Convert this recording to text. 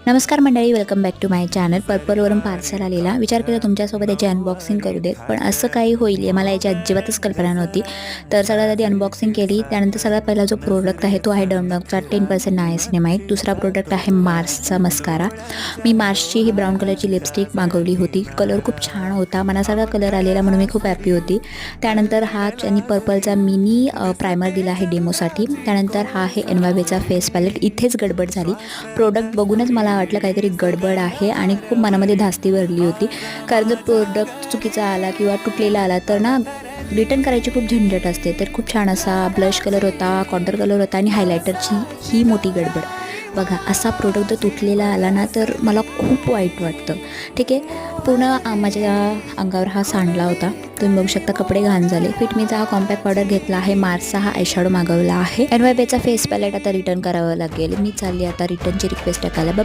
नमस्कार मंडळी, welcome back to my channel. पर्पलवरून पार्सल आलेला. विचार केला तुमच्यासोबत याची अनबॉक्सिंग करू देत, पण असं काही होईल मला याची अजिबातच कल्पना नव्हती. तर सगळ्यात आधी अनबॉक्सिंग केली. त्यानंतर सगळ्यात पहिला जो प्रोडक्ट आहे तो आहे डनलॉकचा 10% नायसिनामाइड. दुसरा प्रोडक्ट आहे मार्सचा मस्कारा. मी मार्सची ही ब्राऊन कलरची लिपस्टिक मागवली होती. कलर खूप छान होता, मला सगळा कलर आलेला म्हणून मी खूप हॅपी होती. त्यानंतर हा आणि पर्पलचा मिनी प्रायमर दिला आहे डेमोसाठी. त्यानंतर हा आहे एनवायबेचा फेस पॅलेट. इथेच गडबड झाली. प्रोडक्ट बघूनच मला वाटलं काहीतरी गडबड आहे आणि खूप मनामध्ये धास्ती भरली होती, कारण जर प्रोडक्ट चुकीचा आला किंवा तुटलेला आला तर ना रिटर्न करायची खूप झंझट असते. तर खूप छान असा ब्लश कलर होता, कॉन्टर कलर होता आणि हायलायटरची ही मोठी गडबड. बघा, असा प्रोडक्ट जर तुटलेला आला ना तर मला खूप वाईट वाटतं. ठीक आहे, पूर्ण माझ्या अंगावर हा सांडला होता. तुम्ही बघू शकता कपडे घाण झाले. फिटमीचा हा कॉम्पॅक्ट पावडर घेतला आहे. मार्सचा हा आयशॅडो मागवला आहे. एनवायबीचा फेस पॅलेट आता रिटर्न करावं लागेल. मी चालली आता रिटर्नची रिक्वेस्ट टाकायला.